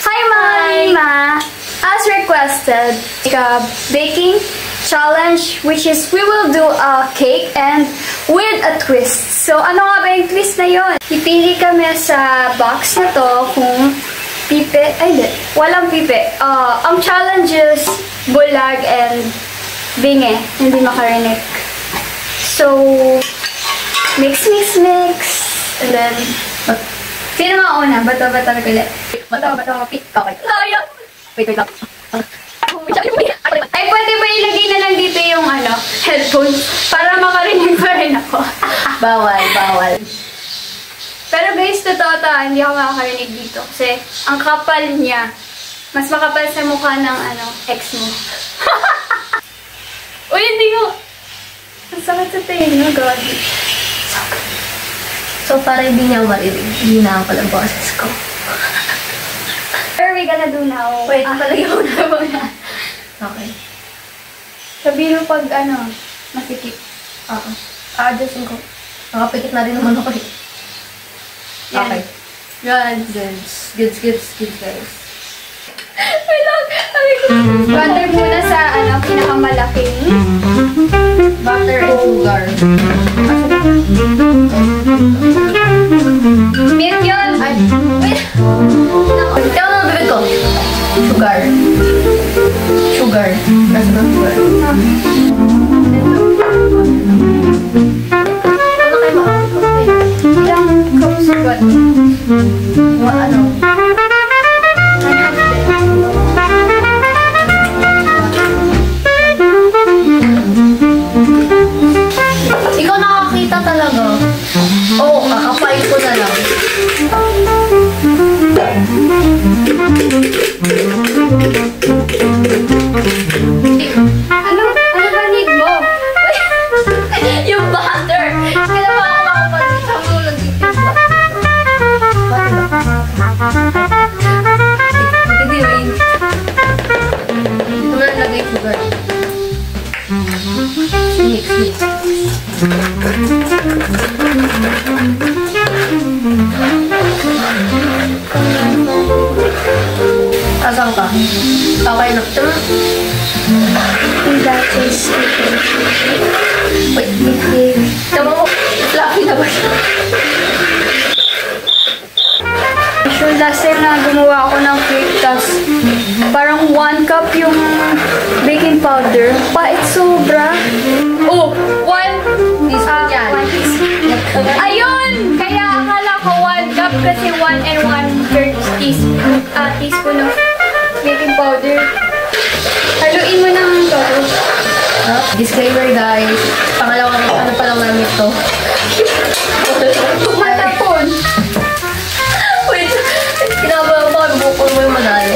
Hi, Mama! As requested, a baking challenge, which is we will do a cake and with a twist. So, ano nga ba yung twist na yon? Pipili kami sa box na to kung pipe, ay di, walang pipe. Ang challenge is bulag and binge, hindi makarinig. So, mix. And then, sino mauna? Bato-bato ulit. Bato, pick. Okay. Wait lang. Ay, pwede ba ilagay na lang dito yung headphones para makarinig pa rin ako. Bawal. Pero guys, totoo to, hindi ako makakarinig dito. Kasi ang kapal niya. Mas makapal sa mukha ng ex mo. Uy, hindi ko. Ang sakit sa tingin mo, God. So, para hindi niya marinig, hindi na ako lang boses ko. What are we gonna do now? Wait, palagay ko na muna. Okay. Sabihin mo pag masikip. Oo. Adjustin ko. Nakapikit na rin naman ako eh. Okay. Goods, guys. Wait lang. Butter muna sa pinakamalaking. Butter and sugar. Milk yun! Ay, wait! Ikaw na bibig ko. Sugar. Kasi ng sugar. Ano kayo makakapit? Ilang cups ba? Ano? Ikaw nakakita talaga. Oo, kakapain ko na lang. Ano ba need mo? Yung butter! Kaya pa ako makapalit sa mulog dito. Hindi, wait. Dito mo na lagay sugar. Mix. Asang ka? Okay na. That is okay. Wait. Tama mo, fluffy na ba siya? Sure, last time na gumawa ako ng cake, tas parang 1 cup yung baking powder. Pait sobra. Oh, 1 teaspoon yan. 1 teaspoon. Ayun! Kaya akala ko 1 cup kasi 1 and 1/3 teaspoon of baking powder. Haluin mo ng todo. Disclaimer guys, pangalawang pa lang namin ito. Matapon! Wait, kinabahan ko, bukol mo yung madali.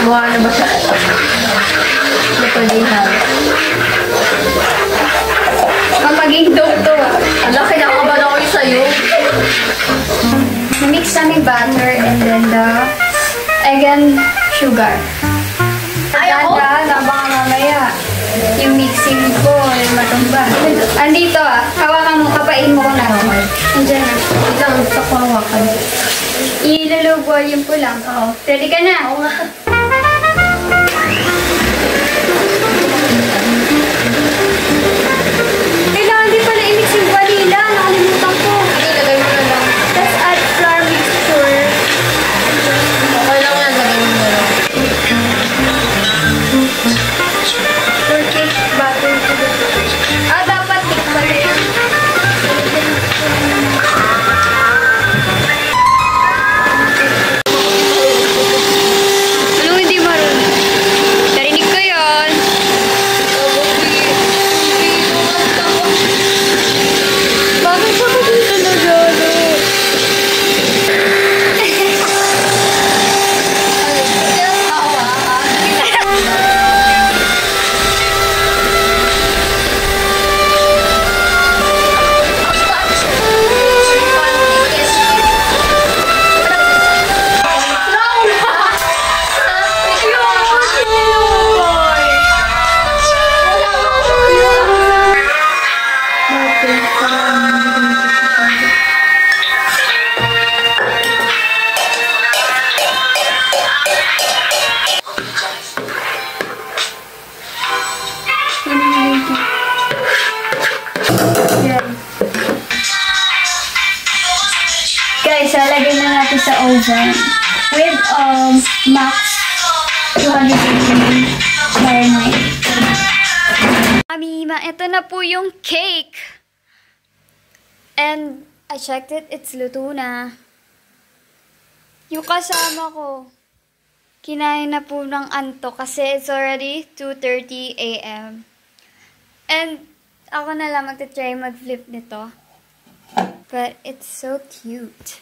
Mukha na ba siya? Hindi pwede yung halos. Maging dope to ah. Ala, kinakabahan ako yung sa'yo. Mix namin butter and then the egg and sugar. Ay, ako? Baka mamaya yung mixing ko, yung matumba. Andito ah. Hawakan mo, kapain mo ko na. Andiyan na. Ito, gusto ko hawakan. Ilulubuayin ko lang. Oo. Ready ka na? Oo nga. Kailangan din pala i-mix yung vanilla. Nakalimutan ko. Sige, lagay mo na lang. Let's add flour mixture. Okay lang yan, lagay mo na lang. For cake batter to the... dapat cake batter. Guys, lalagay na natin sa oven with max 280 Fahrenheit. Mima, ito na po yung cake. And I checked it, it's luto na. Yung kasama ko, kinain na po ng anto kasi it's already 2:30 a.m. And ako na lang magta-try mag-flip nito. But it's so cute.